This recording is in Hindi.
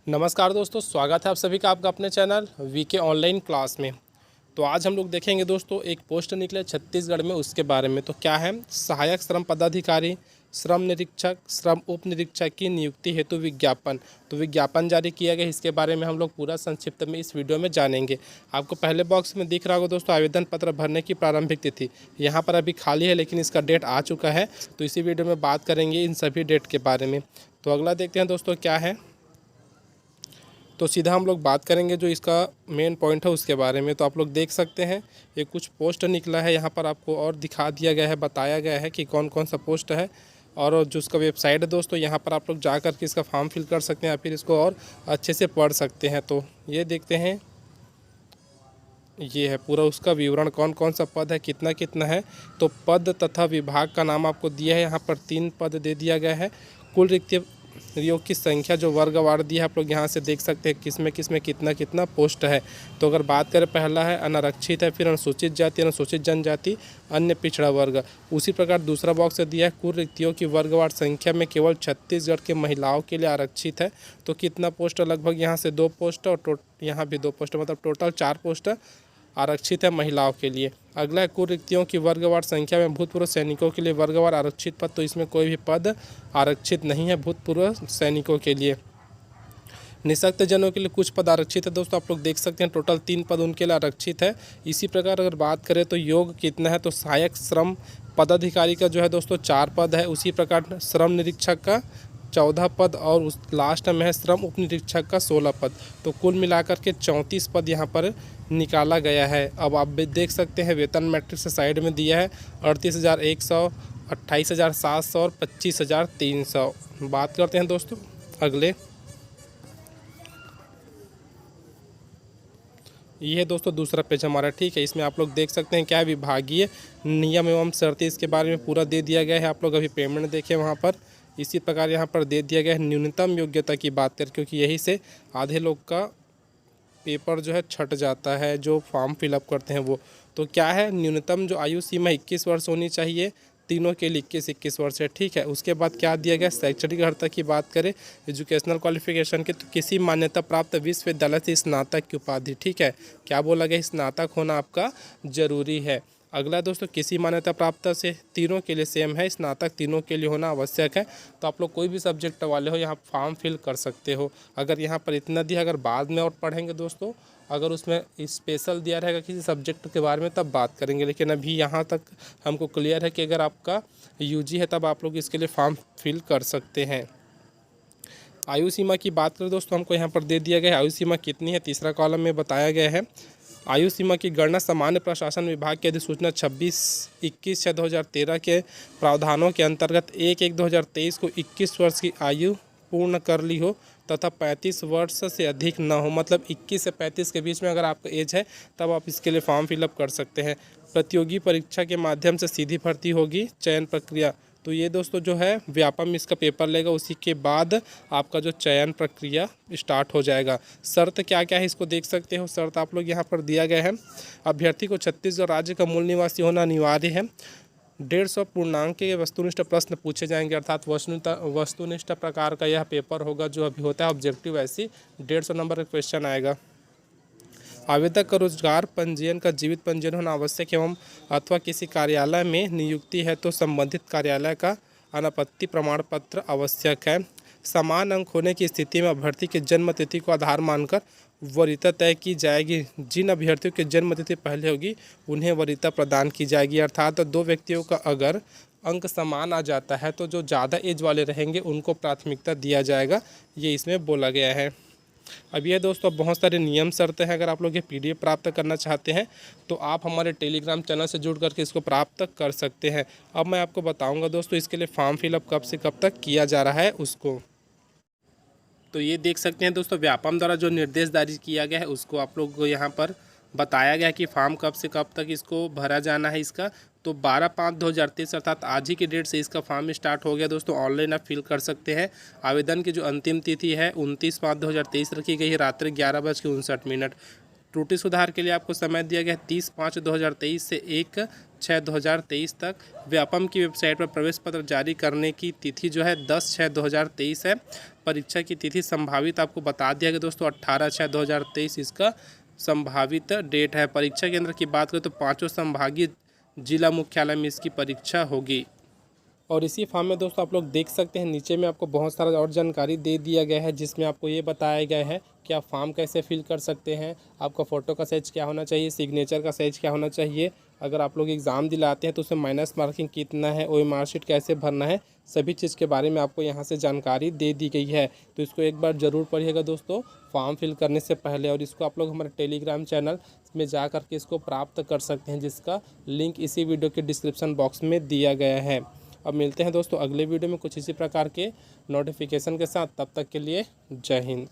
नमस्कार दोस्तों, स्वागत है आप सभी का आपका अपने चैनल वीके ऑनलाइन क्लास में। तो आज हम लोग देखेंगे दोस्तों एक पोस्ट निकले छत्तीसगढ़ में, उसके बारे में। तो क्या है, सहायक श्रम पदाधिकारी, श्रम निरीक्षक, श्रम उप निरीक्षक की नियुक्ति हेतु विज्ञापन। तो विज्ञापन जारी किया गया, इसके बारे में हम लोग पूरा संक्षिप्त में इस वीडियो में जानेंगे। आपको पहले बॉक्स में दिख रहा होगा दोस्तों आवेदन पत्र भरने की प्रारंभिक तिथि। यहाँ पर अभी खाली है, लेकिन इसका डेट आ चुका है। तो इसी वीडियो में बात करेंगे इन सभी डेट के बारे में। तो अगला देखते हैं दोस्तों क्या है। तो सीधा हम लोग बात करेंगे जो इसका मेन पॉइंट है उसके बारे में। तो आप लोग देख सकते हैं ये कुछ पोस्ट निकला है, यहाँ पर आपको और दिखा दिया गया है, बताया गया है कि कौन कौन सा पोस्ट है। और जो उसका वेबसाइट है दोस्तों, यहाँ पर आप लोग जा कर के इसका फॉर्म फिल कर सकते हैं या फिर इसको और अच्छे से पढ़ सकते हैं। तो ये देखते हैं, ये है पूरा उसका विवरण, कौन कौन सा पद है, कितना कितना है। तो पद तथा विभाग का नाम आपको दिया है, यहाँ पर 3 पद दे दिया गया है। कुल रिक्तियों की संख्या जो वर्गवार दी है आप लोग यहाँ से देख सकते हैं किसमें कितना कितना पोस्ट है। तो अगर बात करें, पहला है अनारक्षित है, फिर अनुसूचित जाति, अनुसूचित जनजाति, अन्य पिछड़ा वर्ग। उसी प्रकार दूसरा बॉक्स दिया है कुल रिक्तियों की वर्गवार संख्या में केवल छत्तीसगढ़ के महिलाओं के लिए आरक्षित है। तो कितना पोस्ट, लगभग यहाँ से 2 पोस्ट और यहाँ भी 2 पोस्ट, मतलब टोटल 4 पोस्ट आरक्षित है महिलाओं के लिए। अगला है कुल रिक्तियों की वर्गवार संख्या में भूतपूर्व सैनिकों के लिए वर्गवार आरक्षित पद। तो इसमें कोई भी पद आरक्षित नहीं है भूतपूर्व सैनिकों के लिए। निःशक्त जनों के लिए कुछ पद आरक्षित है दोस्तों, आप लोग देख सकते हैं टोटल 3 पद उनके लिए आरक्षित है। इसी प्रकार अगर बात करें तो योग कितना है, तो सहायक श्रम पदाधिकारी का जो है दोस्तों 4 पद है। उसी प्रकार श्रम निरीक्षक का 14 पद और उस लास्ट में है श्रम उप निरीक्षक का 16 पद। तो कुल मिलाकर के 34 पद यहाँ पर निकाला गया है। अब आप देख सकते हैं वेतन मैट्रिक्स से साइड में दिया है 38,100, 28,700 और 25,300। बात करते हैं दोस्तों अगले। ये है दोस्तों दूसरा पेज हमारा, ठीक है। इसमें आप लोग देख सकते हैं क्या है, विभागीय नियम एवं शर्तें इसके बारे में पूरा दे दिया गया है। आप लोग अभी पेमेंट देखें वहाँ पर। इसी प्रकार यहाँ पर दे दिया गया है न्यूनतम योग्यता की बात करें, क्योंकि यही से आधे लोग का पेपर जो है छट जाता है, जो फॉर्म फिलअप करते हैं वो। तो क्या है, न्यूनतम जो आयु सीमा 21 वर्ष होनी चाहिए, तीनों के लिए 21 वर्ष है, ठीक है। उसके बाद क्या दिया गया, शैक्षणिक अर्हता की बात करें, एजुकेशनल क्वालिफिकेशन के, तो किसी मान्यता प्राप्त विश्वविद्यालय से स्नातक की उपाधि, ठीक है। क्या बोला गया, स्नातक होना आपका जरूरी है। अगला दोस्तों किसी मान्यता प्राप्त से, तीनों के लिए सेम है, स्नातक तीनों के लिए होना आवश्यक है। तो आप लोग कोई भी सब्जेक्ट वाले हो यहाँ फॉर्म फिल कर सकते हो। अगर यहाँ पर इतना दिया, अगर बाद में और पढ़ेंगे दोस्तों, अगर उसमें स्पेशल दिया रहेगा किसी सब्जेक्ट के बारे में तब बात करेंगे, लेकिन अभी यहाँ तक हमको क्लियर है कि अगर आपका यूजी है तब आप लोग इसके लिए फॉर्म फिल कर सकते हैं। आयु सीमा की बात करें दोस्तों, हमको यहाँ पर दे दिया गया है आयु सीमा कितनी है, तीसरा कॉलम में बताया गया है। आयु सीमा की गणना सामान्य प्रशासन विभाग की अधिसूचना 26/21/2013 के प्रावधानों के अंतर्गत 1/1/2023 को 21 वर्ष की आयु पूर्ण कर ली हो तथा 35 वर्ष से अधिक न हो, मतलब 21 से 35 के बीच में अगर आपका एज है तब आप इसके लिए फॉर्म फिलअप कर सकते हैं। प्रतियोगी परीक्षा के माध्यम से सीधी भर्ती होगी, चयन प्रक्रिया। तो ये दोस्तों जो है व्यापम इसका पेपर लेगा, उसी के बाद आपका जो चयन प्रक्रिया स्टार्ट हो जाएगा। शर्त क्या क्या है इसको देख सकते हो। शर्त आप लोग यहाँ पर दिया गया है, अभ्यर्थी को छत्तीसगढ़ राज्य का मूल निवासी होना अनिवार्य है। 150 पूर्णांक के वस्तुनिष्ठ प्रश्न पूछे जाएंगे, अर्थात वस्तुनिष्ठ प्रकार का यह पेपर होगा जो अभी होता है ऑब्जेक्टिव, ऐसी 150 नंबर का क्वेश्चन आएगा। आवेदक का रोजगार पंजीयन का जीवित पंजीयन होना आवश्यक एवं अथवा किसी कार्यालय में नियुक्ति है तो संबंधित कार्यालय का अनापत्ति प्रमाण पत्र आवश्यक है। समान अंक होने की स्थिति में अभ्यर्थी की जन्म तिथि को आधार मानकर वरीयता तय की जाएगी। जिन अभ्यर्थियों की जन्म तिथि पहले होगी उन्हें वरीयता प्रदान की जाएगी, अर्थात 2 व्यक्तियों का अगर अंक समान आ जाता है तो जो ज़्यादा एज वाले रहेंगे उनको प्राथमिकता दिया जाएगा, ये इसमें बोला गया है। अब ये दोस्तों बहुत सारे नियम शर्तें हैं। अगर आप लोग ये PDF प्राप्त करना चाहते हैं तो आप हमारे टेलीग्राम चैनल से जुड़ करके इसको प्राप्त कर सकते हैं। अब मैं आपको बताऊंगा दोस्तों इसके लिए फॉर्म फिलअप कब से कब तक किया जा रहा है उसको। तो ये देख सकते हैं दोस्तों व्यापम द्वारा जो निर्देश जारी किया गया है उसको आप लोग को यहाँ पर बताया गया है कि फॉर्म कब से कब तक इसको भरा जाना है इसका। तो 12/5/2023 अर्थात आज ही की डेट से इसका फॉर्म स्टार्ट हो गया दोस्तों। ऑनलाइन आप फिल कर सकते हैं। आवेदन की जो अंतिम तिथि है 29/5/2023 रखी गई है, रात्रि 11:59। त्रुटि सुधार के लिए आपको समय दिया गया है 30/5/2023 से 10/6/2023 तक। व्यापम की वेबसाइट पर प्रवेश पत्र जारी करने की तिथि जो है 10/6/2023 है। परीक्षा की तिथि संभावित आपको बता दिया गया दोस्तों 18/6/2023 इसका संभावित डेट है। परीक्षा केंद्र की बात करें तो 5 संभागीय जिला मुख्यालय में इसकी परीक्षा होगी। और इसी फॉर्म में दोस्तों आप लोग देख सकते हैं नीचे में आपको बहुत सारा और जानकारी दे दिया गया है, जिसमें आपको ये बताया गया है कि आप फॉर्म कैसे फिल कर सकते हैं, आपका फ़ोटो का साइज़ क्या होना चाहिए, सिग्नेचर का साइज़ क्या होना चाहिए, अगर आप लोग एग्ज़ाम दिलाते हैं तो उसमें माइनस मार्किंग कितना है, वो मार्कशीट कैसे भरना है, सभी चीज़ के बारे में आपको यहाँ से जानकारी दे दी गई है। तो इसको एक बार ज़रूर पढ़िएगा दोस्तों फॉर्म फिल करने से पहले। और इसको आप लोग हमारे टेलीग्राम चैनल में जा कर के इसको प्राप्त कर सकते हैं, जिसका लिंक इसी वीडियो के डिस्क्रिप्शन बॉक्स में दिया गया है। अब मिलते हैं दोस्तों अगले वीडियो में कुछ इसी प्रकार के नोटिफिकेशन के साथ। तब तक के लिए जय हिंद।